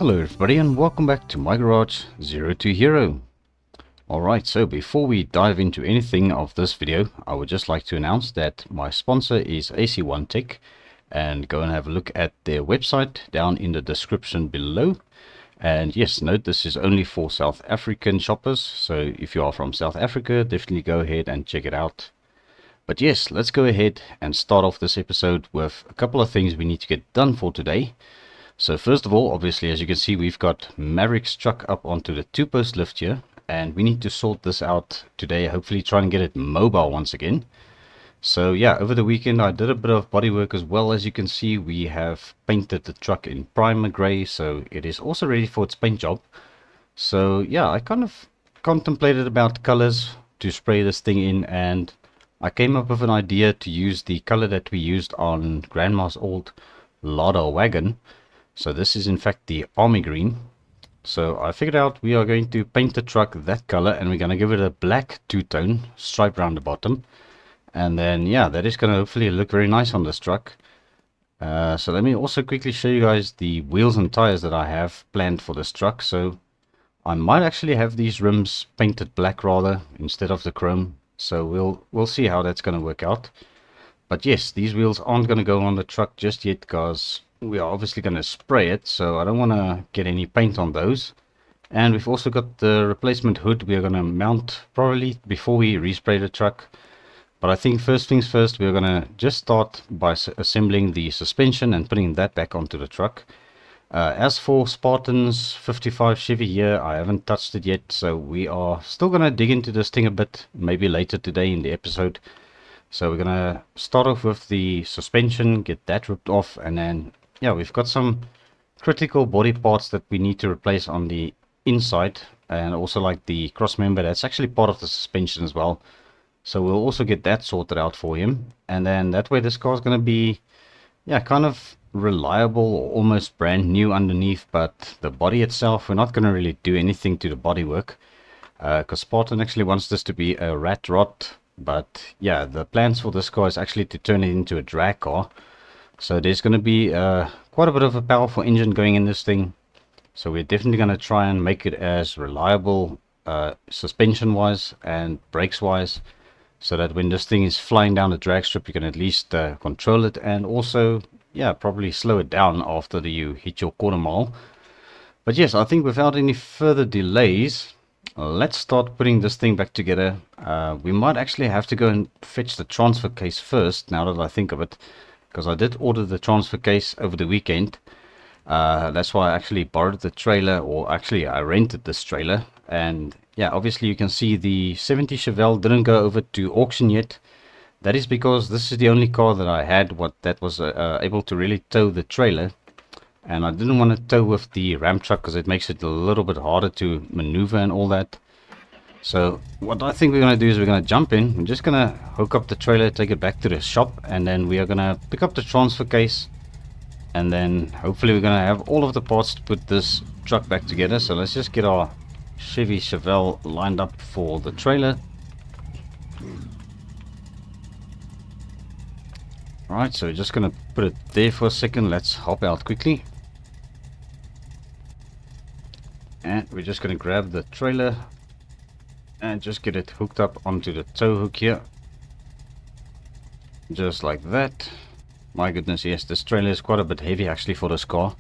Hello everybody and welcome back to my garage Zero to Hero. Alright, so before we dive into anything of this video, I would just like to announce that my sponsor is AC1 Tech, and go and have a look at their website down in the description below. And yes, note this is only for South African shoppers, so if you are from South Africa, definitely go ahead and check it out. But yes, let's go ahead and start off this episode with a couple of things we need to get done for today. So first of all, obviously, as you can see, we've got Maverick's truck up onto the two-post lift here, and we need to sort this out today, hopefully try and get it mobile once again. So yeah, over the weekend I did a bit of body work as well. As you can see, we have painted the truck in primer grey, so it is also ready for its paint job. So yeah, I kind of contemplated about colors to spray this thing in, and I came up with an idea to use the color that we used on Grandma's old Lada wagon. So this is in fact the army green. So I figured out we are going to paint the truck that color, and we're going to give it a black two-tone stripe around the bottom. And then yeah, that is going to hopefully look very nice on this truck. So let me also quickly show you guys the wheels and tires that I have planned for this truck. So I might actually have these rims painted black rather instead of the chrome. So we'll see how that's going to work out. But yes, these wheels aren't going to go on the truck just yet because we are obviously going to spray it, so I don't want to get any paint on those. And we've also got the replacement hood we are going to mount probably before we respray the truck. But I think first things first, we're going to just start by assembling the suspension and putting that back onto the truck. As for Spartan's 55 Chevy here, I haven't touched it yet, so we are still going to dig into this thing a bit, maybe later today in the episode. So we're going to start off with the suspension, get that ripped off, and then yeah, we've got some critical body parts that we need to replace on the inside, and also like the cross member, that's actually part of the suspension as well. So we'll also get that sorted out for him, and then that way this car is going to be yeah, kind of reliable or almost brand new underneath. But the body itself, we're not going to really do anything to the bodywork, because Spartan actually wants this to be a rat rod. But yeah, the plans for this car is actually to turn it into a drag car. So there's going to be quite a bit of a powerful engine going in this thing. So we're definitely going to try and make it as reliable suspension wise and brakes wise, so that when this thing is flying down the drag strip, you can at least control it, and also yeah, probably slow it down after you hit your quarter mile. But yes, I think without any further delays, let's start putting this thing back together. We might actually have to go and fetch the transfer case first, now that I think of it, because I did order the transfer case over the weekend. That's why I actually borrowed the trailer, or actually I rented this trailer. And yeah, obviously you can see the 70 Chevelle didn't go over to auction yet. That is because this is the only car that I had that was able to really tow the trailer, and I didn't want to tow with the Ram truck because it makes it a little bit harder to maneuver and all that. So what I think we're going to do is we're going to jump in. We're just going to hook up the trailer, take it back to the shop, and then we are going to pick up the transfer case, and then hopefully we're going to have all of the parts to put this truck back together. So let's just get our Chevy Chevelle lined up for the trailer. Alright, so we're just going to put it there for a second. Let's hop out quickly. And we're just going to grab the trailer and just get it hooked up onto the tow hook here. Just like that. My goodness, yes, this trailer is quite a bit heavy actually for this car.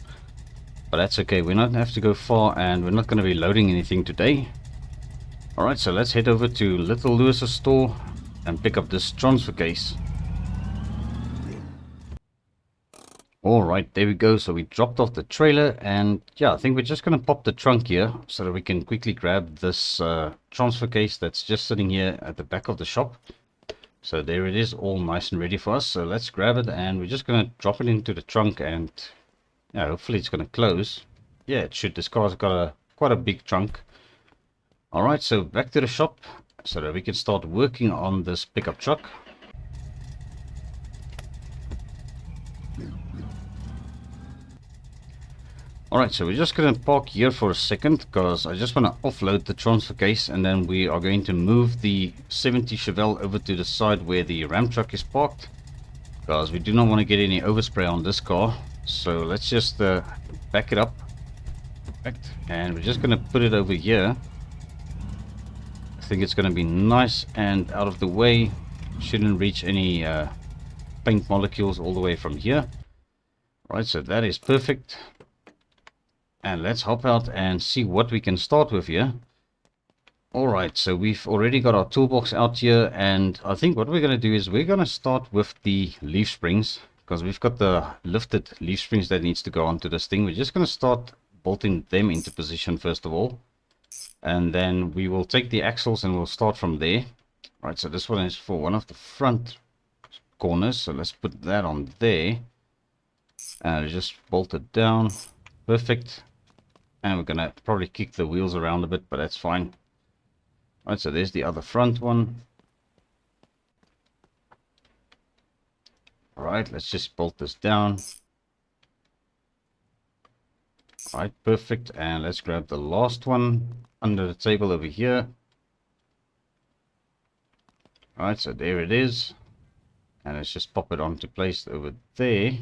But that's okay, we're not have to go far, and we're not going to be loading anything today. Alright, so let's head over to Little Lewis's store and pick up this transfer case. Alright, there we go. So we dropped off the trailer, and yeah, I think we're just going to pop the trunk here so that we can quickly grab this transfer case that's just sitting here at the back of the shop. So there it is, all nice and ready for us. So let's grab it, and we're just going to drop it into the trunk, and yeah, hopefully it's going to close. Yeah, it should. This car's got quite a big trunk. Alright, so back to the shop so that we can start working on this pickup truck. Alright, so we're just going to park here for a second because I just want to offload the transfer case, and then we are going to move the 70 Chevelle over to the side where the Ram truck is parked, because we do not want to get any overspray on this car. So let's just back it up Perfect. And we're just going to put it over here. I think it's going to be nice and out of the way. Shouldn't reach any paint molecules all the way from here. Right, so that is perfect. And let's hop out and see what we can start with here. Alright, so we've already got our toolbox out here, and I think what we're going to do is we're going to start with the leaf springs, because we've got the lifted leaf springs that needs to go onto this thing. We're just going to start bolting them into position first of all, and then we will take the axles and we'll start from there. Right, so this one is for one of the front corners, so let's put that on there, and just bolt it down. Perfect. And we're going to probably kick the wheels around a bit, but that's fine. Right, so there's the other front one. Alright, let's just bolt this down. Alright, perfect. And let's grab the last one under the table over here. Alright, so there it is. And let's just pop it onto place over there.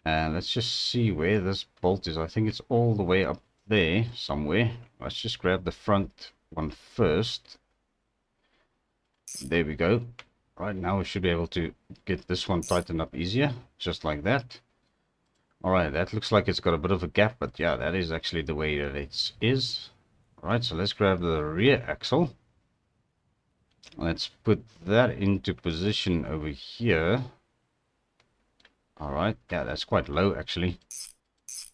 And let's just see where this bolt is. I think it's all the way up there somewhere. Let's just grab the front one first. There we go. Right, now we should be able to get this one tightened up easier, just like that. Alright, that looks like it's got a bit of a gap, but yeah, that is actually the way that it is. Alright, so let's grab the rear axle. Let's put that into position over here. Alright, yeah, that's quite low actually.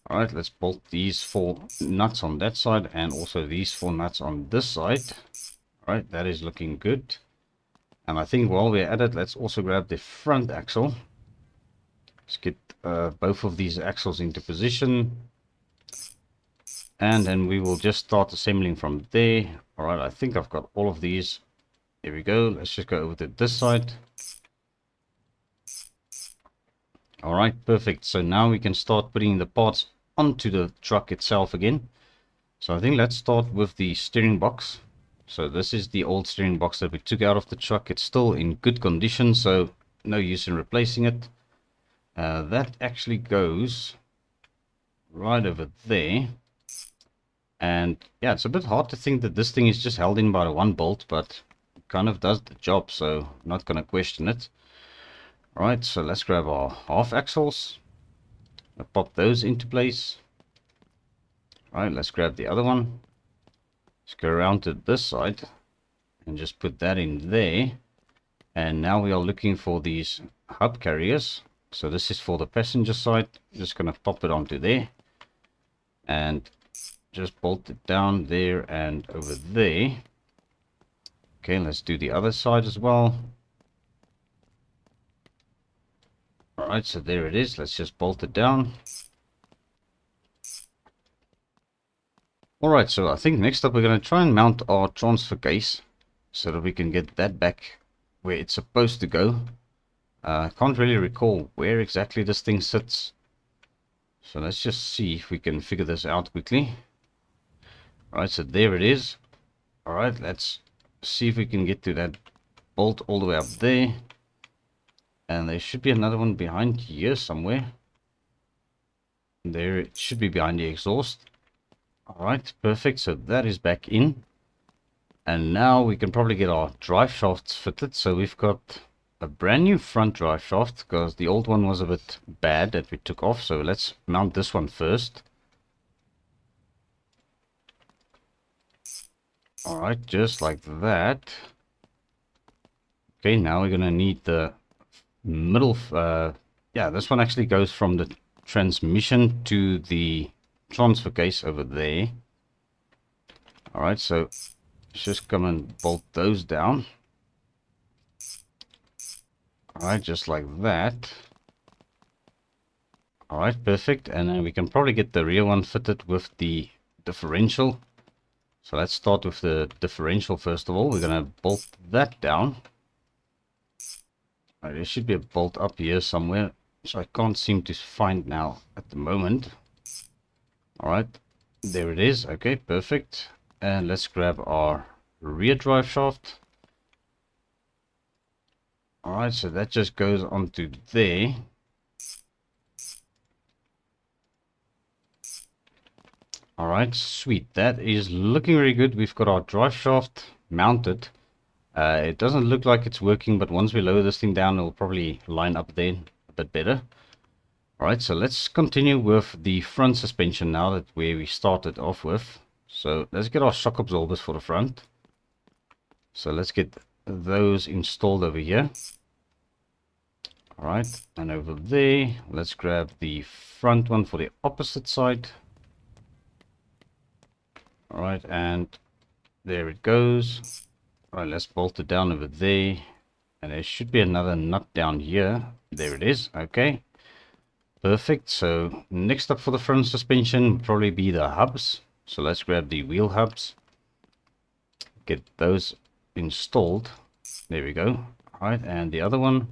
Alright, let's bolt these 4 nuts on that side and also these 4 nuts on this side. Alright, that is looking good. And I think while we're at it, let's also grab the front axle. Let's get both of these axles into position. And then we will just start assembling from there. Alright, I think I've got all of these. There we go. Let's just go over to this side. Alright, perfect. So now we can start putting the parts onto the truck itself again. So I think let's start with the steering box. So this is the old steering box that we took out of the truck. It's still in good condition, so no use in replacing it. That actually goes right over there. And yeah, it's a bit hard to think that this thing is just held in by one bolt, but it kind of does the job, so I'm not going to question it. Alright, so let's grab our half axles. I'll pop those into place. Alright, let's grab the other one. Let's go around to this side and just put that in there. And now we are looking for these hub carriers. So this is for the passenger side. Just going to pop it onto there and just bolt it down there and over there. Okay, let's do the other side as well. Alright, so there it is. Let's just bolt it down. Alright, so I think next up we're going to try and mount our transfer case so that we can get that back where it's supposed to go. I can't really recall where exactly this thing sits. So let's just see if we can figure this out quickly. Alright, so there it is. Alright, let's see if we can get to that bolt all the way up there. And there should be another one behind here somewhere. There it should be behind the exhaust. Alright, perfect. So that is back in. And now we can probably get our drive shafts fitted. So we've got a brand new front drive shaft because the old one was a bit bad that we took off. So let's mount this one first. Alright, just like that. Okay, now we're going to need the middle. Yeah, this one actually goes from the transmission to the transfer case over there. Alright, so let's just come and bolt those down. Alright, just like that. Alright, perfect. And then we can probably get the rear one fitted with the differential. So let's start with the differential first of all. We're going to bolt that down. Alright, there should be a bolt up here somewhere, which I can't seem to find now at the moment. Alright, there it is. Okay, perfect. And let's grab our rear drive shaft. Alright, so that just goes onto there. Alright, sweet. That is looking very good. We've got our drive shaft mounted. It doesn't look like it's working, but once we lower this thing down, it'll probably line up there a bit better. Alright, so let's continue with the front suspension now, that where we started off with. So let's get our shock absorbers for the front. So let's get those installed over here. Alright, and over there, let's grab the front one for the opposite side. Alright, and there it goes. Alright, let's bolt it down over there. And there should be another nut down here. There it is. Okay. Perfect. So next up for the front suspension would probably be the hubs. So let's grab the wheel hubs. Get those installed. There we go. Alright, and the other one.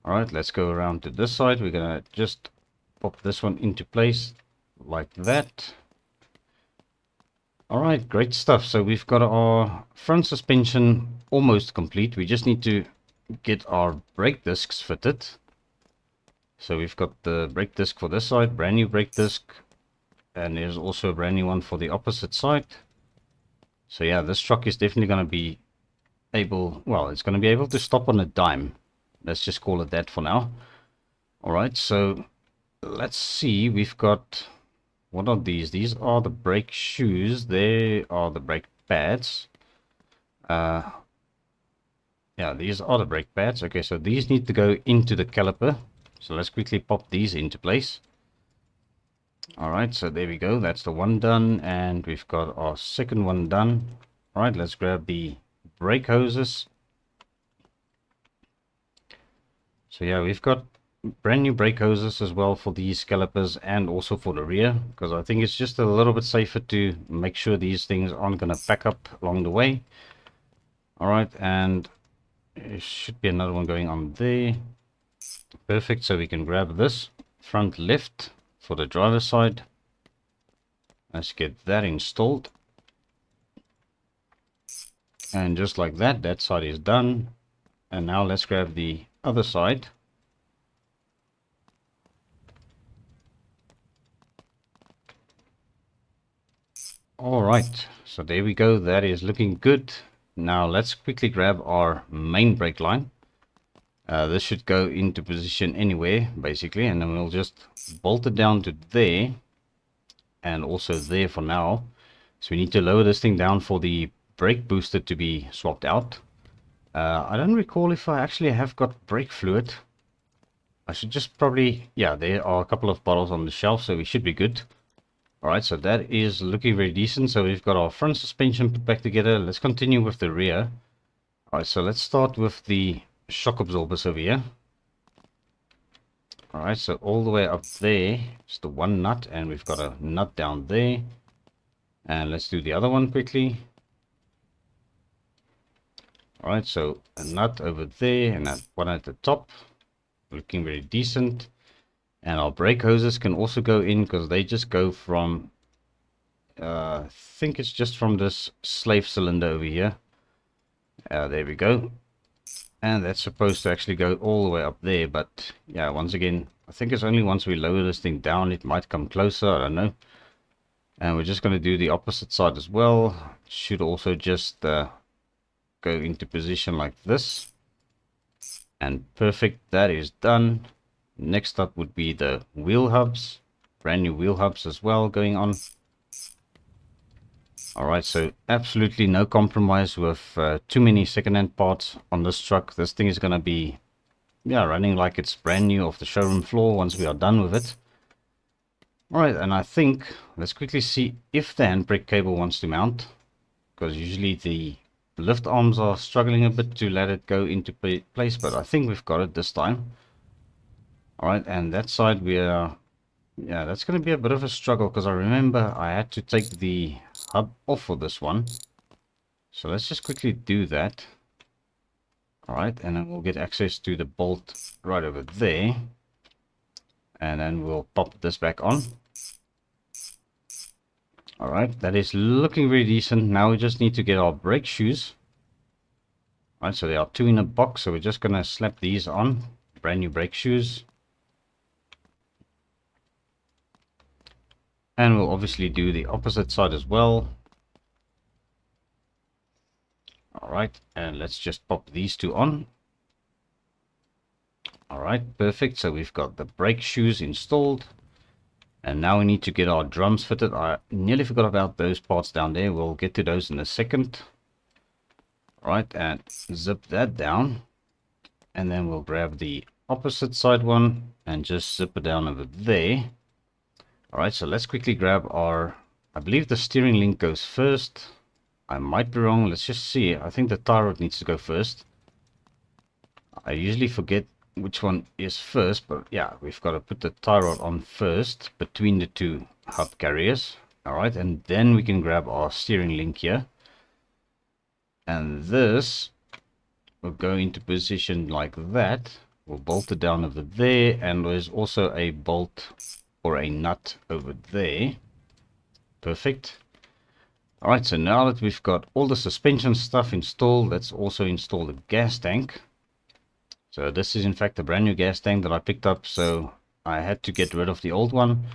Alright, let's go around to this side. We're going to just pop this one into place like that. Alright, great stuff. So we've got our front suspension almost complete. We just need to get our brake discs fitted. So we've got the brake disc for this side, brand new brake disc. And there's also a brand new one for the opposite side. So yeah, this truck is definitely going to be able, well, it's going to be able to stop on a dime. Let's just call it that for now. Alright, so let's see. We've got, what are these? These are the brake shoes. They are the brake pads. Yeah, these are the brake pads. Okay, so these need to go into the caliper. So let's quickly pop these into place. Alright, so there we go. That's the one done. And we've got our second one done. Alright, let's grab the brake hoses. So yeah, we've got brand new brake hoses as well for these calipers and also for the rear, because I think it's just a little bit safer to make sure these things aren't going to pack up along the way. Alright, and there should be another one going on there. Perfect, so we can grab this front left for the driver's side. Let's get that installed. And just like that, that side is done. And now let's grab the other side. Alright, so there we go. That is looking good. Now let's quickly grab our main brake line. This should go into position anywhere, basically, and then we'll just bolt it down to there and also there for now. So we need to lower this thing down for the brake booster to be swapped out. I don't recall if I actually have got brake fluid. I should just probably, yeah, there are a couple of bottles on the shelf, so we should be good. Alright, so that is looking very decent. So we've got our front suspension put back together. Let's continue with the rear. Alright, so let's start with the shock absorbers over here. Alright, so all the way up there is the one nut, and we've got a nut down there. And let's do the other one quickly. Alright, so a nut over there and that one at the top. Looking very decent. And our brake hoses can also go in, because they just go from, I think it's just from this slave cylinder over here. There we go. And that's supposed to actually go all the way up there. But yeah, once again, I think it's only once we lower this thing down, it might come closer. I don't know. And we're just going to do the opposite side as well. It should also just go into position like this. And perfect, that is done. Next up would be the wheel hubs. Brand new wheel hubs as well going on. Alright, so absolutely no compromise with too many second-hand parts on this truck. This thing is going to be, yeah, running like it's brand new off the showroom floor once we are done with it. Alright, and I think, let's quickly see if the handbrake cable wants to mount. Because usually the lift arms are struggling a bit to let it go into place, but I think we've got it this time. Alright, and that side we are, yeah, that's going to be a bit of a struggle, because I remember I had to take the hub off for this one. So let's just quickly do that. Alright, and then we'll get access to the bolt right over there. And then we'll pop this back on. Alright, that is looking very decent. Now we just need to get our brake shoes. Alright, so there are two in a box, so we're just going to slap these on. Brand new brake shoes. And we'll obviously do the opposite side as well. Alright, and let's just pop these two on. Alright, perfect. So we've got the brake shoes installed. And now we need to get our drums fitted. I nearly forgot about those parts down there. We'll get to those in a second. Alright, and zip that down. And then we'll grab the opposite side one and just zip it down over there. Alright, so let's quickly grab our... I believe the steering link goes first. I might be wrong. Let's just see. I think the tie rod needs to go first. I usually forget which one is first, but yeah, we've got to put the tie rod on first between the two hub carriers. Alright, and then we can grab our steering link here. And this will go into position like that. We'll bolt it down over there, and there's also a bolt or a nut over there. Perfect. Alright, so now that we've got all the suspension stuff installed, let's also install the gas tank. So this is in fact a brand new gas tank that I picked up, so I had to get rid of the old one.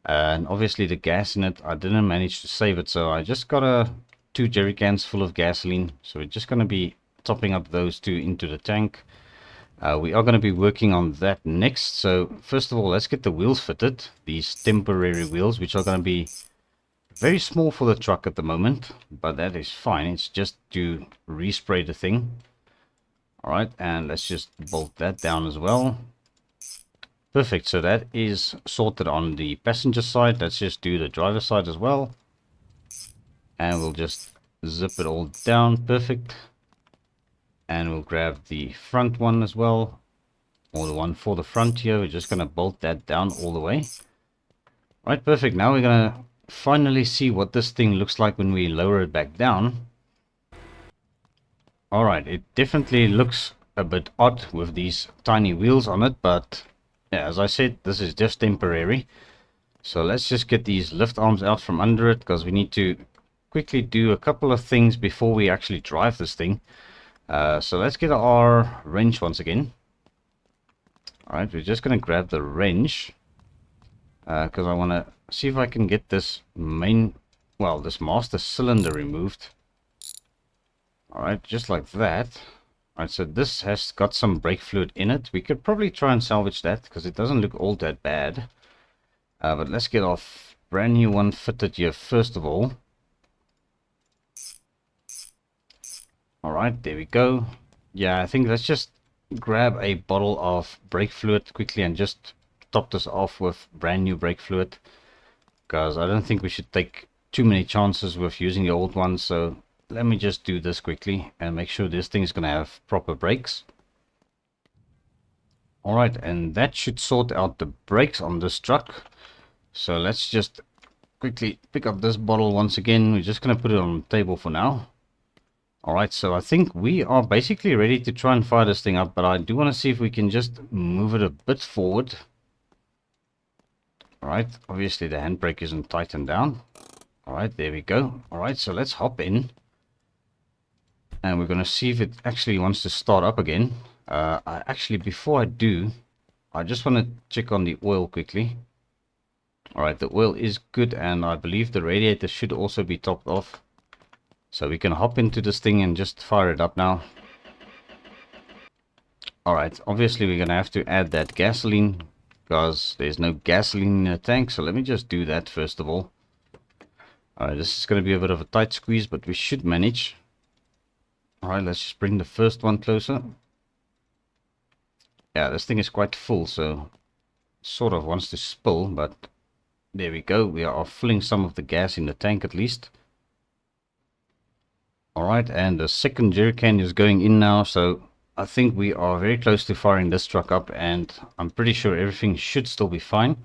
And obviously the gas in it, I didn't manage to save it, so I just got 2 jerry cans full of gasoline. So we're just going to be topping up those two into the tank. We are going to be working on that next. So first of all, let's get the wheels fitted. These temporary wheels, which are going to be very small for the truck at the moment, but that is fine. It's just to respray the thing. Alright, and let's just bolt that down as well. Perfect, so that is sorted on the passenger side. Let's just do the driver side as well. And we'll just zip it all down. Perfect. And we'll grab the front one as well. Or the one for the front here. We're just going to bolt that down all the way. Right, perfect. Now we're going to finally see what this thing looks like when we lower it back down. Alright, it definitely looks a bit odd with these tiny wheels on it, but yeah, as I said, this is just temporary. So let's just get these lift arms out from under it, because we need to quickly do a couple of things before we actually drive this thing. So let's get our wrench once again. Alright, we're just going to grab the wrench, because I want to see if I can get this this master cylinder removed. Alright, just like that. Alright, so this has got some brake fluid in it. We could probably try and salvage that, because it doesn't look all that bad. But let's get our brand new one fitted here first of all. Alright, there we go. Yeah, I think let's just grab a bottle of brake fluid quickly and just top this off with brand new brake fluid. Because I don't think we should take too many chances with using the old one, so let me just do this quickly and make sure this thing is going to have proper brakes. Alright, and that should sort out the brakes on this truck. So let's just quickly pick up this bottle once again. We're just going to put it on the table for now. Alright, so I think we are basically ready to try and fire this thing up, but I do want to see if we can just move it a bit forward. Alright, obviously the handbrake isn't tightened down. Alright, there we go. Alright, so let's hop in. And we're going to see if it actually wants to start up again. Before I do, I just want to check on the oil quickly. Alright, the oil is good, and I believe the radiator should also be topped off. So we can hop into this thing and just fire it up now. Alright, obviously we're going to have to add that gasoline, because there's no gasoline in the tank. So let me just do that first of all. Alright, this is going to be a bit of a tight squeeze, but we should manage. Alright, let's just bring the first one closer. Yeah, this thing is quite full, so sort of wants to spill, but there we go. We are filling some of the gas in the tank at least. Alright, and the second jerry can is going in now, so I think we are very close to firing this truck up, and I'm pretty sure everything should still be fine.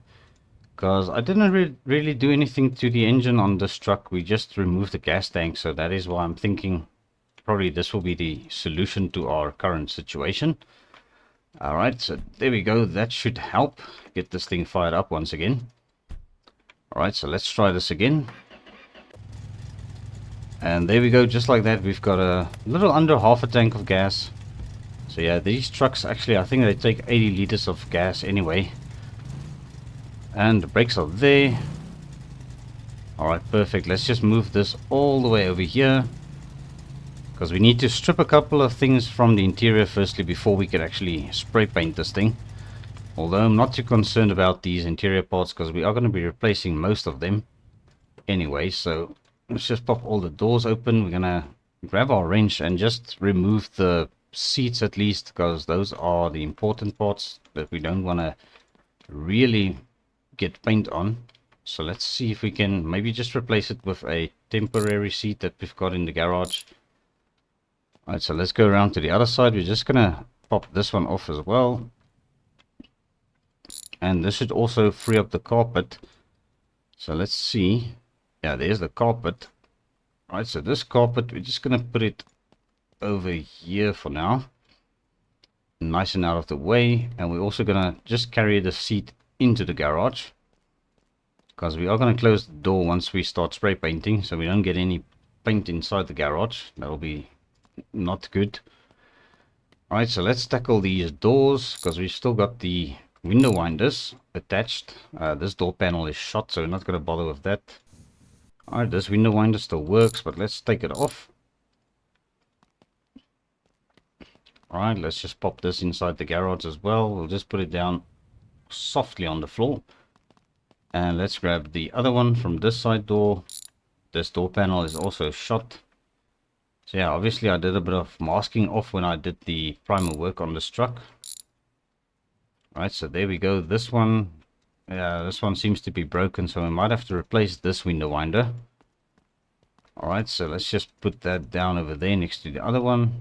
Because I didn't really do anything to the engine on this truck. We just removed the gas tank, so that is why I'm thinking probably this will be the solution to our current situation. Alright, so there we go. That should help get this thing fired up once again. Alright, so let's try this again. And there we go, just like that. We've got a little under half a tank of gas. So yeah, these trucks actually, I think they take 80 liters of gas anyway. And the brakes are there. Alright, perfect. Let's just move this all the way over here, because we need to strip a couple of things from the interior firstly before we can actually spray paint this thing. Although I'm not too concerned about these interior parts because we are going to be replacing most of them anyway. So let's just pop all the doors open. We're going to grab our wrench and just remove the seats at least, because those are the important parts that we don't want to really get paint on. So let's see if we can maybe just replace it with a temporary seat that we've got in the garage. Alright, so let's go around to the other side. We're just going to pop this one off as well. And this should also free up the carpet. So let's see. Yeah, there's the carpet. Alright, so this carpet, we're just going to put it over here for now. Nice and out of the way. And we're also going to just carry the seat into the garage, because we are going to close the door once we start spray painting, so we don't get any paint inside the garage. That'll be not good. Alright, so let's tackle these doors, because we've still got the window winders attached. This door panel is shot, so we're not going to bother with that. Alright, this window winder still works, but let's take it off. Alright, let's just pop this inside the garage as well. We'll just put it down softly on the floor. And let's grab the other one from this side door. This door panel is also shot. So yeah, obviously I did a bit of masking off when I did the primer work on this truck. Alright, so there we go. This one, yeah, this one seems to be broken, so we might have to replace this window winder. Alright, so let's just put that down over there next to the other one.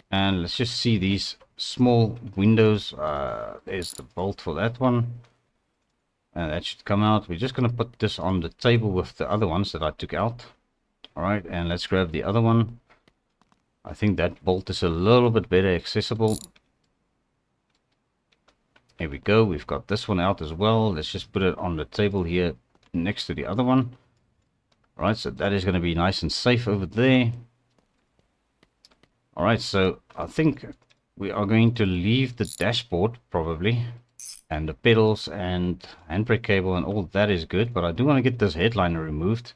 And let's just see these small windows. There's the bolt for that one. And that should come out. We're just going to put this on the table with the other ones that I took out. Alright, and let's grab the other one. I think that bolt is a little bit better accessible. Here we go. We've got this one out as well. Let's just put it on the table here next to the other one. Alright, so that is going to be nice and safe over there. Alright, so I think we are going to leave the dashboard probably. And the pedals and handbrake cable and all that is good. But I do want to get this headliner removed.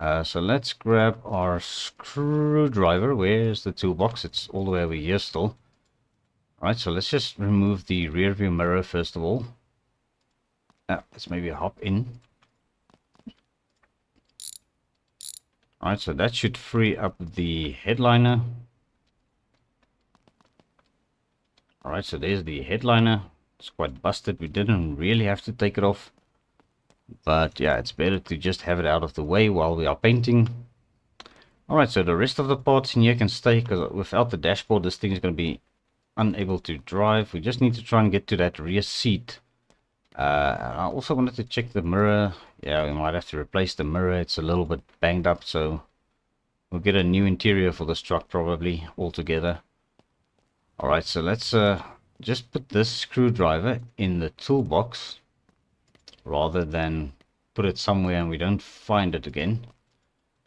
So let's grab our screwdriver. Where's the toolbox? It's all the way over here still. Alright, so let's just remove the rear view mirror first of all. Let's maybe hop in. Alright, so that should free up the headliner. Alright, so there's the headliner. It's quite busted. We didn't really have to take it off. But yeah, it's better to just have it out of the way while we are painting. Alright, so the rest of the parts in here can stay, because without the dashboard this thing is going to be unable to drive. We just need to try and get to that rear seat. I also wanted to check the mirror. Yeah, we might have to replace the mirror. It's a little bit banged up, so we'll get a new interior for this truck probably altogether. Alright, so let's just put this screwdriver in the toolbox rather than put it somewhere and we don't find it again.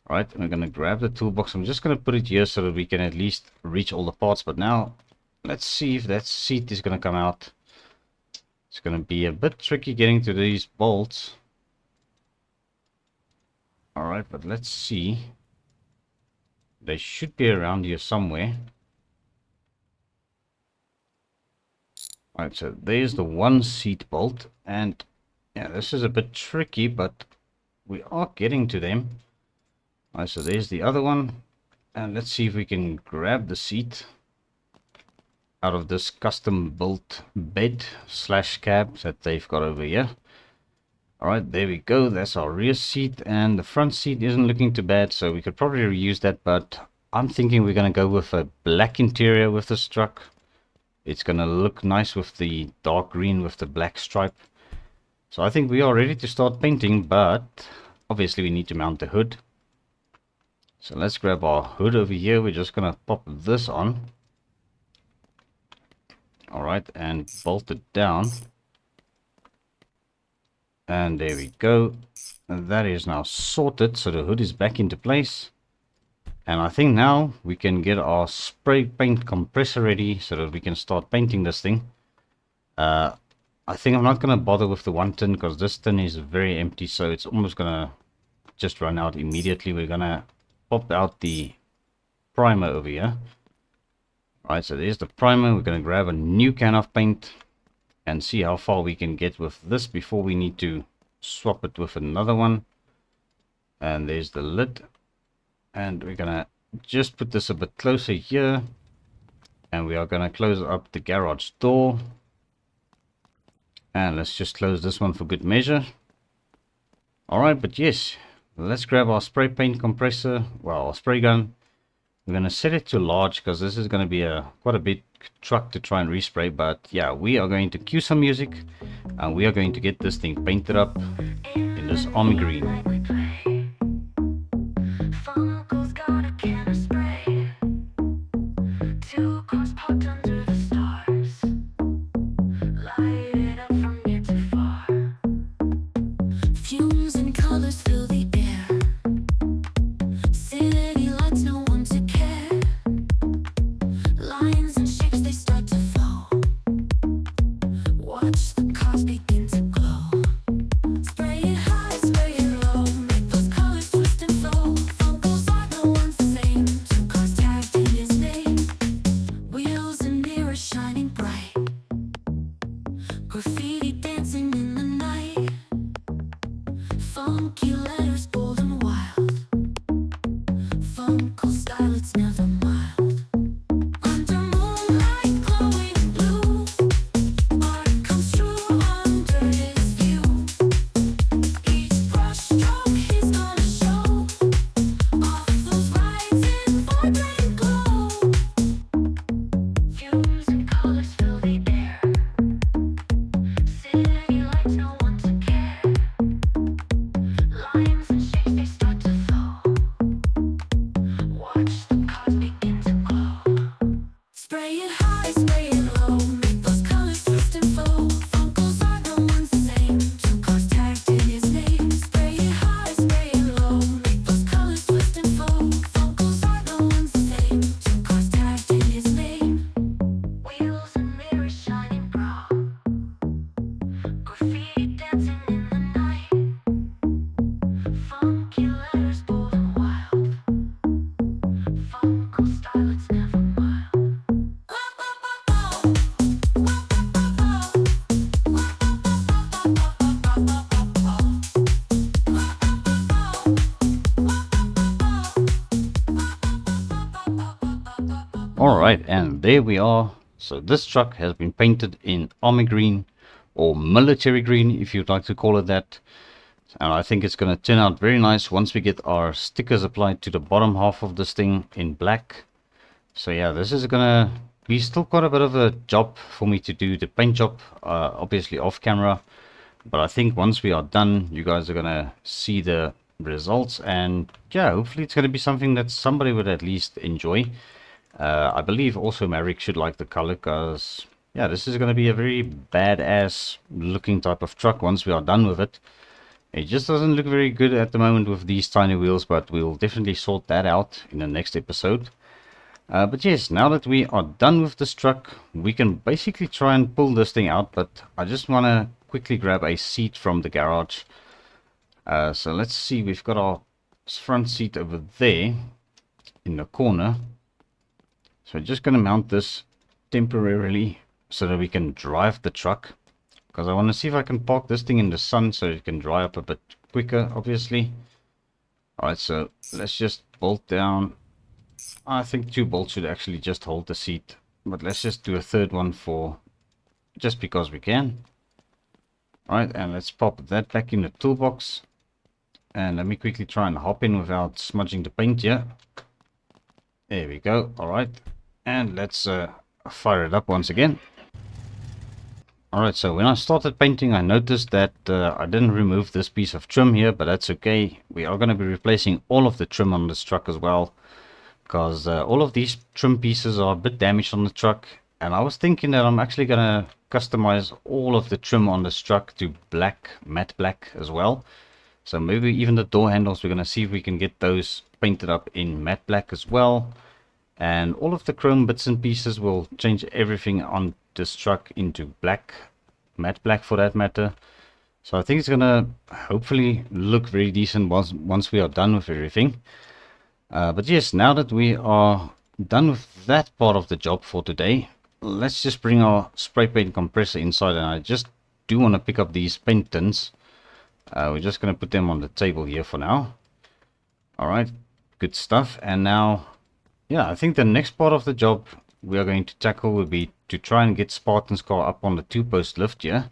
Alright, we're going to grab the toolbox. I'm just going to put it here so that we can at least reach all the parts. But now let's see if that seat is going to come out. It's going to be a bit tricky getting to these bolts. Alright, but let's see. They should be around here somewhere. Alright, so there's the one seat bolt. And yeah, this is a bit tricky, but we are getting to them. Alright, so there's the other one. And let's see if we can grab the seat out of this custom built bed slash cab that they've got over here. Alright, there we go. That's our rear seat, and the front seat isn't looking too bad, so we could probably reuse that, but I'm thinking we're going to go with a black interior with this truck. It's going to look nice with the dark green with the black stripe. So I think we are ready to start painting, but obviously we need to mount the hood. So let's grab our hood over here. We're just going to pop this on. Alright, and bolt it down. And there we go. And that is now sorted, so the hood is back into place. And I think now we can get our spray paint compressor ready so that we can start painting this thing. I think I'm not going to bother with the one tin because this tin is very empty, so it's almost going to just run out immediately. We're going to pop out the primer over here. Alright, so there's the primer. We're going to grab a new can of paint and see how far we can get with this before we need to swap it with another one. And there's the lid. And we're going to just put this a bit closer here. And we are going to close up the garage door. And let's just close this one for good measure. Alright, but yes, let's grab our spray paint compressor, well, our spray gun. We're going to set it to large because this is going to be quite a big truck to try and respray. But yeah, we are going to cue some music and we are going to get this thing painted up in this army green. Alright, and there we are. So this truck has been painted in army green, or military green if you'd like to call it that. And I think it's going to turn out very nice once we get our stickers applied to the bottom half of this thing in black. So yeah, this is going to be still quite a bit of a job for me to do the paint job, obviously off camera. But I think once we are done, you guys are going to see the results. And yeah, hopefully it's going to be something that somebody would at least enjoy. I believe also Maverick should like the color because, yeah, this is going to be a very badass looking type of truck once we are done with it. It just doesn't look very good at the moment with these tiny wheels, but we'll definitely sort that out in the next episode. But yes, now that we are done with this truck, we can basically try and pull this thing out, but I just want to quickly grab a seat from the garage. So let's see, we've got our front seat over there in the corner. So just going to mount this temporarily so that we can drive the truck. Because I want to see if I can park this thing in the sun so it can dry up a bit quicker, obviously. Alright, so let's just bolt down. I think 2 bolts should actually just hold the seat. But let's just do a third one for just because we can. Alright, and let's pop that back in the toolbox. And let me quickly try and hop in without smudging the paint here. There we go. Alright. And let's fire it up once again. Alright, so when I started painting, I noticed that I didn't remove this piece of trim here, but that's okay. We are going to be replacing all of the trim on this truck as well, because all of these trim pieces are a bit damaged on the truck. And I was thinking that I'm actually going to customize all of the trim on this truck to black, matte black as well. So maybe even the door handles, we're going to see if we can get those painted up in matte black as well. And all of the chrome bits and pieces will change everything on this truck into black matte black for that matter. So I think it's gonna hopefully look very decent once we are done with everything. But yes, now that we are done with that part of the job for today, let's just bring our spray paint compressor inside, and I just do want to pick up these paint tins. We're just going to put them on the table here for now. Alright, good stuff. And now, yeah, I think the next part of the job we are going to tackle will be to try and get Spartan's car up on the 2-post lift here.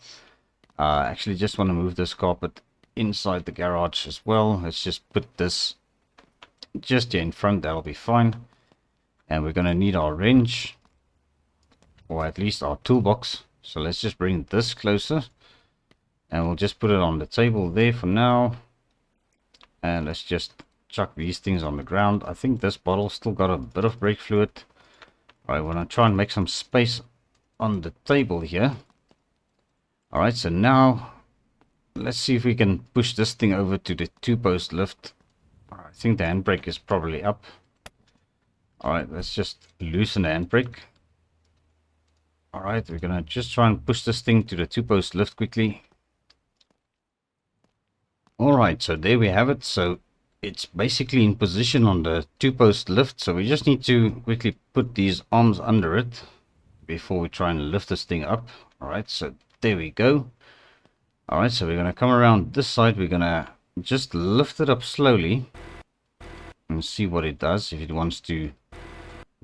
Actually just want to move this carpet inside the garage as well. Let's just put this just here in front, that'll be fine. And we're going to need our wrench, or at least our toolbox. So let's just bring this closer, and we'll just put it on the table there for now. And let's just chuck these things on the ground. I think this bottle's still got a bit of brake fluid. I want to try and make some space on the table here. Alright, so now let's see if we can push this thing over to the 2-post lift. I think the handbrake is probably up. Alright, let's just loosen the handbrake. Alright, we're gonna just try and push this thing to the 2-post lift quickly. Alright, so there we have it. So it's basically in position on the 2-post lift. So we just need to quickly put these arms under it before we try and lift this thing up. Alright, so there we go. Alright, so we're gonna come around this side. We're gonna just lift it up slowly and see what it does, if it wants to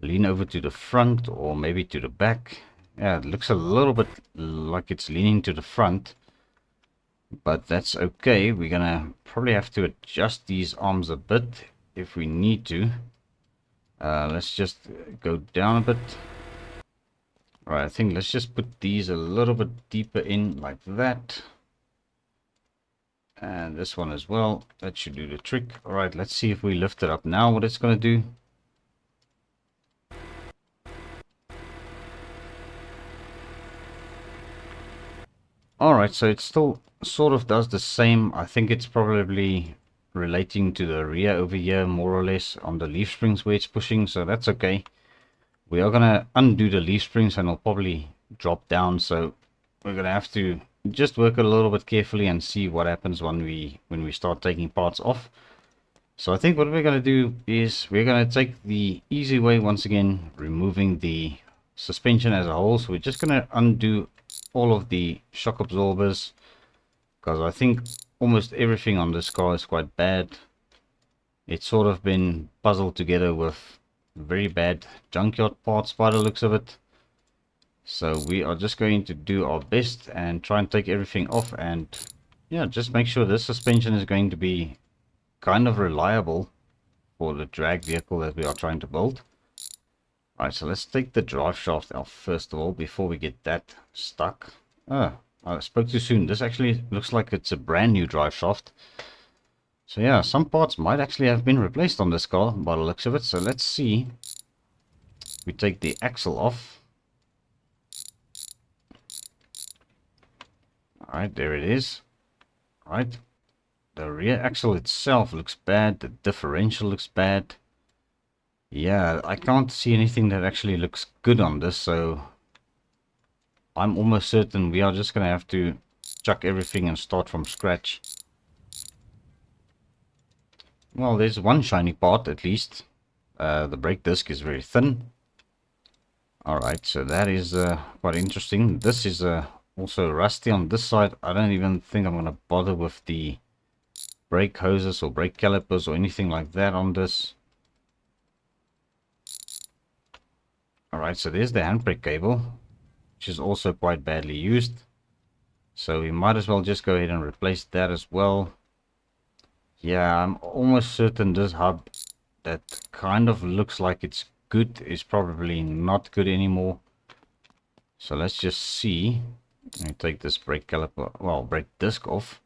lean over to the front or maybe to the back. Yeah, it looks a little bit like it's leaning to the front, but that's okay. We're gonna probably have to adjust these arms a bit if we need to. Let's just go down a bit. Alright, I think let's just put these a little bit deeper in like that. And this one as well. That should do the trick. Alright, let's see if we lift it up now, what it's going to do. Alright, so it still sort of does the same. I think it's probably relating to the rear over here, more or less, on the leaf springs where it's pushing, so that's okay. We are going to undo the leaf springs and it'll probably drop down, so we're going to have to just work a little bit carefully and see what happens when we start taking parts off. So I think what we're going to do is we're going to take the easy way once again, removing the suspension as a whole. So we're just going to undo all of the shock absorbers, because I think almost everything on this car is quite bad. It's sort of been puzzled together with very bad junkyard parts by the looks of it. So we are just going to do our best and try and take everything off, and yeah, just make sure this suspension is going to be kind of reliable for the drag vehicle that we are trying to build. Alright, so let's take the drive shaft off first of all before we get that stuck. I spoke too soon. This actually looks like it's a brand new drive shaft. So yeah, some parts might actually have been replaced on this car by the looks of it. So let's see. We take the axle off. Alright, there it is. Alright. The rear axle itself looks bad. The differential looks bad. Yeah, I can't see anything that actually looks good on this, so I'm almost certain we are just going to have to chuck everything and start from scratch. Well, there's one shiny part at least. The brake disc is very thin. Alright, so that is quite interesting. This is also rusty on this side. I don't even think I'm going to bother with the brake hoses or brake calipers or anything like that on this. Alright, so there's the handbrake cable, which is also quite badly used. So we might as well just go ahead and replace that as well. Yeah, I'm almost certain this hub that kind of looks like it's good is probably not good anymore. So let's just see. Let me take this brake caliper, well, brake disc off.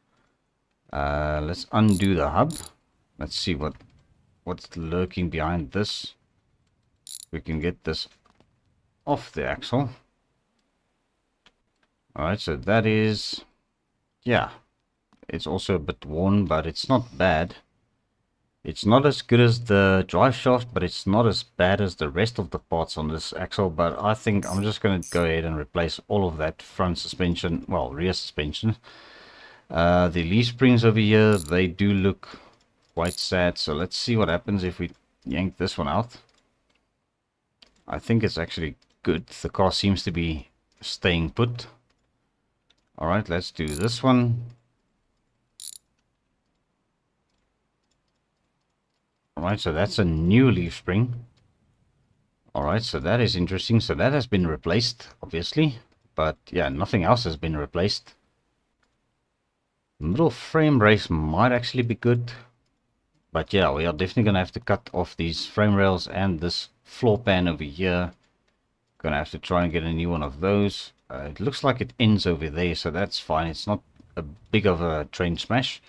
Let's undo the hub. Let's see what's lurking behind this. We can get this off the axle. Alright, so that is, yeah, it's also a bit worn, but it's not bad. It's not as good as the drive shaft, but it's not as bad as the rest of the parts on this axle. But I think I'm just going to go ahead and replace all of that front suspension, well, rear suspension. The leaf springs over here, they do look quite sad. So let's see what happens if we yank this one out. I think it's actually good. The car seems to be staying put. Alright, let's do this one. Alright, so that's a new leaf spring. Alright, so that is interesting. So that has been replaced, obviously. But yeah, nothing else has been replaced. Middle frame brace might actually be good. But yeah, we are definitely going to have to cut off these frame rails and this floor pan over here. Gonna have to try and get a new one of those. It looks like it ends over there, so that's fine. It's not a big of a train smash.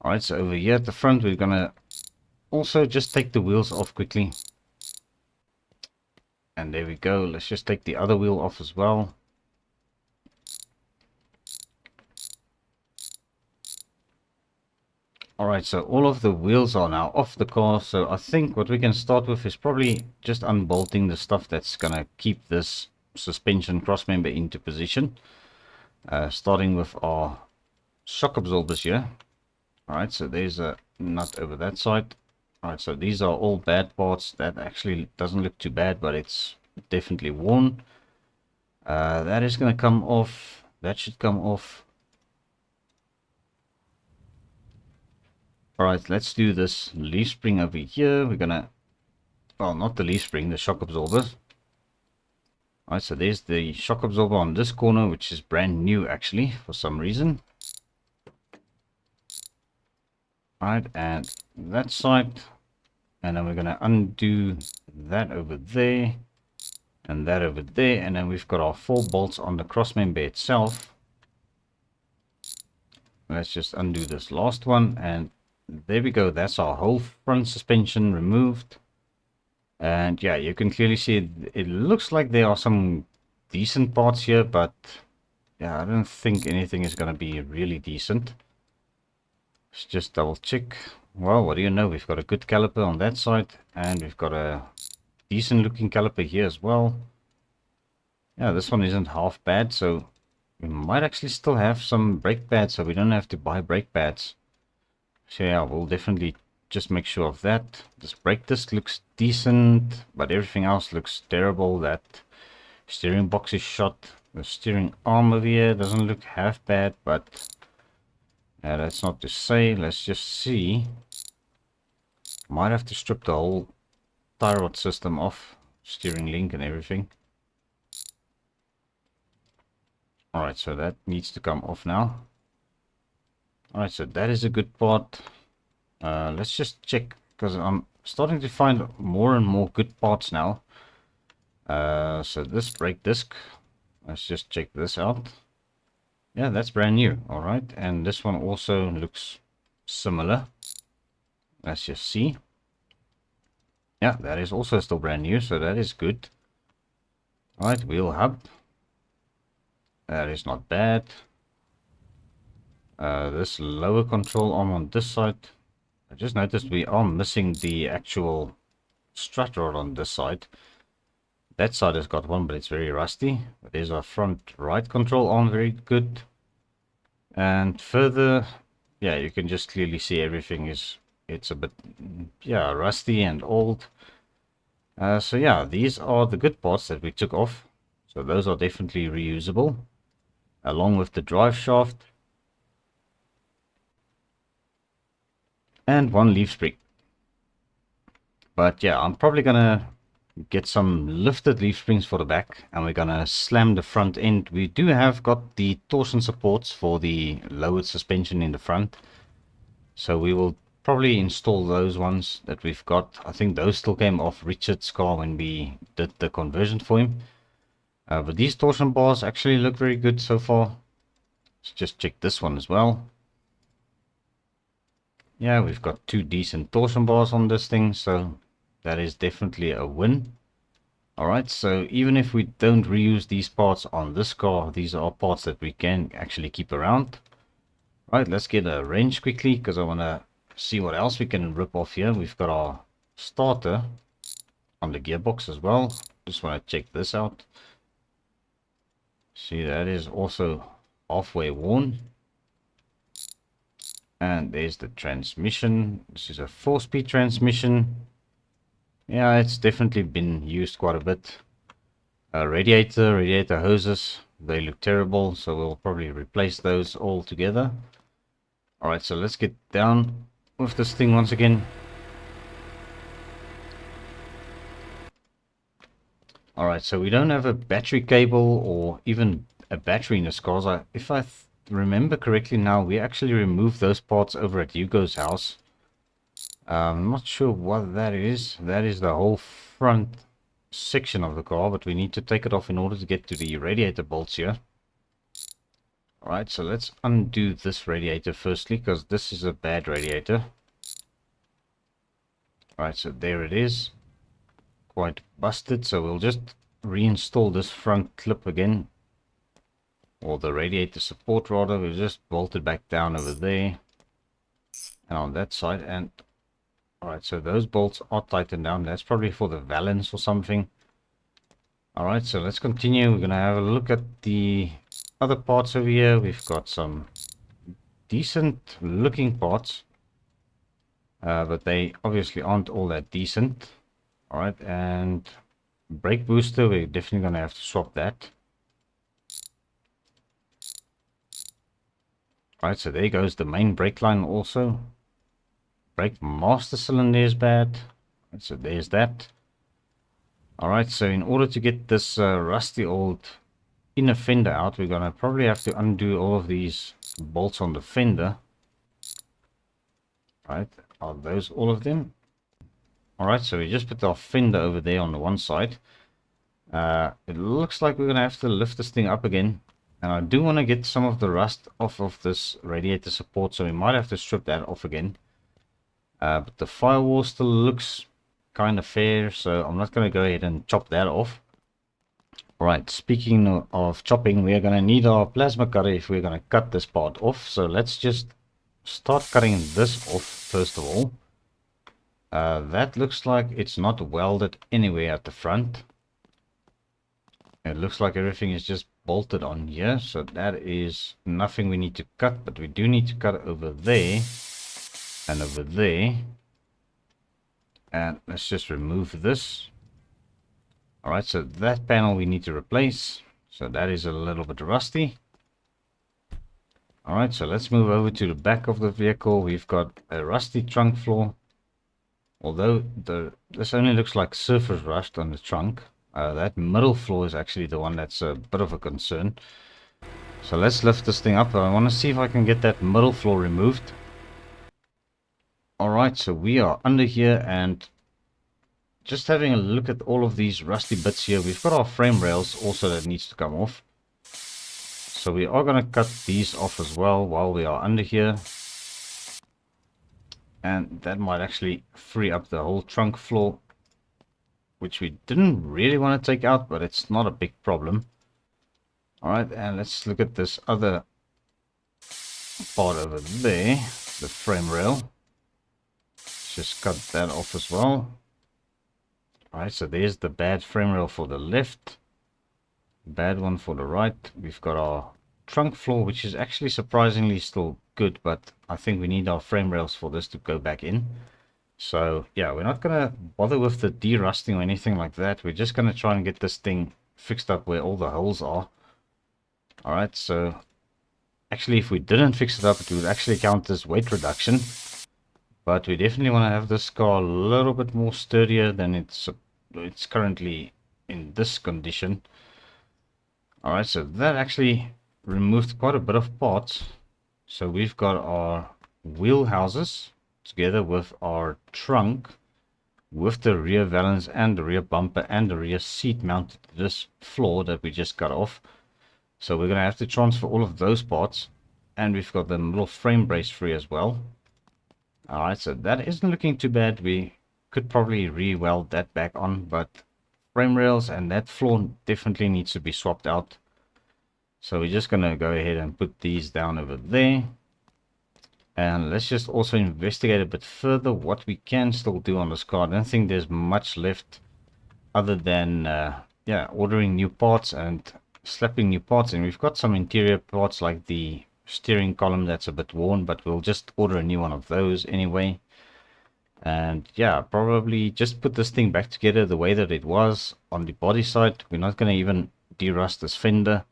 Alright, so over here at the front, we're gonna also just take the wheels off quickly. And there we go. Let's just take the other wheel off as well. Alright, so all of the wheels are now off the car. So I think what we can start with is probably just unbolting the stuff that's gonna keep this suspension crossmember into position. Starting with our shock absorbers here. Alright, so there's a nut over that side. Alright, so these are all bad parts. That actually doesn't look too bad, but it's definitely worn. That is going to come off. That should come off. Alright, let's do this leaf spring over here. We're going to, well, not the leaf spring, the shock absorber. Alright, so there's the shock absorber on this corner, which is brand new actually, for some reason. Alright, and that side. And then we're going to undo that over there. And that over there. And then we've got our 4 bolts on the crossmember itself. Let's just undo this last one. And there we go. That's our whole front suspension removed. And yeah, you can clearly see it looks like there are some decent parts here. But yeah, I don't think anything is going to be really decent. Let's just double check. Well, what do you know? We've got a good caliper on that side. And we've got a decent looking caliper here as well. Yeah, this one isn't half bad. So we might actually still have some brake pads. So we don't have to buy brake pads. So yeah, we'll definitely just make sure of that. This brake disc looks decent. But everything else looks terrible. That steering box is shot. The steering arm over here doesn't look half bad. But yeah, that's not to say. Let's just see. Might have to strip the whole tie rod system off, steering link and everything. Alright, so that needs to come off now. Alright, so that is a good part. Let's just check, because I'm starting to find more and more good parts now. So this brake disc, let's just check this out. Yeah, that's brand new. Alright, and this one also looks similar. Let's just see. Yeah, that is also still brand new, so that is good. Alright, wheel hub. That is not bad. This lower control arm on this side. I just noticed we are missing the actual strut rod on this side. That side has got one, but it's very rusty. But there's our front right control arm, very good. And further, yeah, you can just clearly see everything is, it's a bit, yeah, rusty and old. So yeah, these are the good parts that we took off. So those are definitely reusable, along with the drive shaft and one leaf spring. But yeah, I'm probably gonna get some lifted leaf springs for the back, and we're gonna slam the front end. We do have got the torsion supports for the lowered suspension in the front, so we will probably install those ones that we've got. I think those still came off Richard's car when we did the conversion for him. But these torsion bars actually look very good so far. Let's just check this one as well. Yeah, we've got 2 decent torsion bars on this thing, so that is definitely a win. Alright, so even if we don't reuse these parts on this car, these are parts that we can actually keep around. Right, let's get a wrench quickly, because I want to see what else we can rip off here. We've got our starter on the gearbox as well. Just want to check this out. See, that is also halfway worn. And there's the transmission. This is a 4-speed transmission. Yeah, it's definitely been used quite a bit. Radiator hoses, they look terrible, so we'll probably replace those all together. Alright, so let's get down with this thing once again. Alright, so we don't have a battery cable or even a battery in this car. If I remember correctly now, we actually removed those parts over at Hugo's house. I'm not sure what that is. That is the whole front section of the car, but we need to take it off in order to get to the radiator bolts here. Alright, so let's undo this radiator firstly, because this is a bad radiator. Alright, so there it is. Quite busted, so we'll just reinstall this front clip again. Or the radiator support rather. We'll just bolt it back down over there. And on that side. And alright, so those bolts are tightened down. That's probably for the valance or something. Alright, so let's continue. We're going to have a look at the other parts over here. We've got some decent looking parts. But they obviously aren't all that decent. Alright, and brake booster, we're definitely going to have to swap that. Alright, so there goes the main brake line also. Brake master cylinder is bad. So there's that. Alright, so in order to get this rusty old inner fender out, we're going to probably have to undo all of these bolts on the fender. Right, are those all of them? Alright, so we just put our fender over there on the one side. It looks like we're going to have to lift this thing up again. And I do want to get some of the rust off of this radiator support, so we might have to strip that off again. But the firewall still looks kind of fair, so I'm not going to go ahead and chop that off. Alright, speaking of chopping, we are going to need our plasma cutter if we're going to cut this part off. So let's just start cutting this off first of all. That looks like it's not welded anywhere at the front. It looks like everything is just bolted on here, so that is nothing we need to cut, but we do need to cut over there and over there. And let's just remove this. Alright, so that panel we need to replace, so that is a little bit rusty. Alright, so let's move over to the back of the vehicle. We've got a rusty trunk floor, although this only looks like surface rust on the trunk. That middle floor is actually the one that's a bit of a concern. So let's lift this thing up. I want to see if I can get that middle floor removed. Alright, so we are under here and just having a look at all of these rusty bits here. We've got our frame rails also that needs to come off. So we are going to cut these off as well while we are under here. And that might actually free up the whole trunk floor, which we didn't really want to take out, but it's not a big problem. Alright, and let's look at this other part over there, the frame rail. Let's just cut that off as well. Alright, so there's the bad frame rail for the left, bad one for the right. We've got our trunk floor, which is actually surprisingly still good, but I think we need our frame rails for this to go back in. So yeah, we're not going to bother with the de-rusting or anything like that. We're just going to try and get this thing fixed up where all the holes are. Alright, so actually if we didn't fix it up, it would actually count as weight reduction. But we definitely want to have this car a little bit more sturdier than it's currently in this condition. Alright, so that actually removed quite a bit of parts. So we've got our wheel houses together with our trunk, with the rear valance and the rear bumper and the rear seat mounted to this floor that we just cut off. So we're going to have to transfer all of those parts, and we've got the little frame brace free as well. Alright, so that isn't looking too bad. We could probably re-weld that back on, but frame rails and that floor definitely needs to be swapped out. So we're just going to go ahead and put these down over there. And let's just also investigate a bit further what we can still do on this car. I don't think there's much left other than yeah, ordering new parts and slapping new parts in. We've got some interior parts like the steering column that's a bit worn, but we'll just order a new one of those anyway. And yeah, probably just put this thing back together the way that it was on the body side. We're not going to even derust this fender,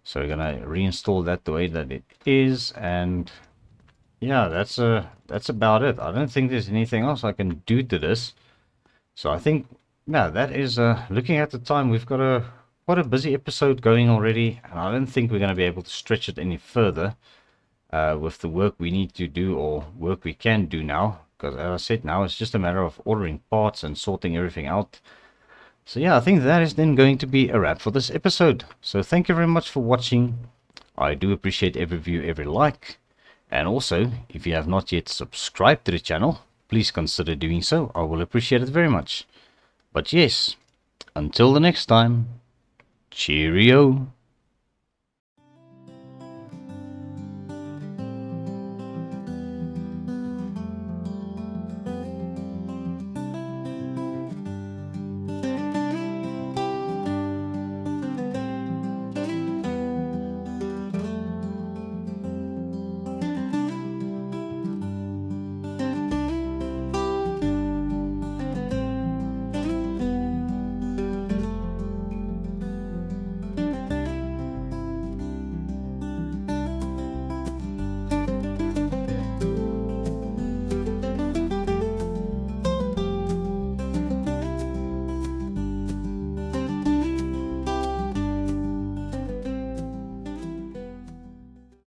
so we're going to reinstall that the way that it is. And yeah, that's about it. I don't think there's anything else I can do to this. So I think, yeah, that is looking at the time, we've got quite a busy episode going already, and I don't think we're going to be able to stretch it any further with the work we need to do, or work we can do now, because as I said, now it's just a matter of ordering parts and sorting everything out. So yeah, I think that is then going to be a wrap for this episode. So thank you very much for watching. I do appreciate every view, every like. And also, if you have not yet subscribed to the channel, please consider doing so. I will appreciate it very much. But yes, until the next time, cheerio.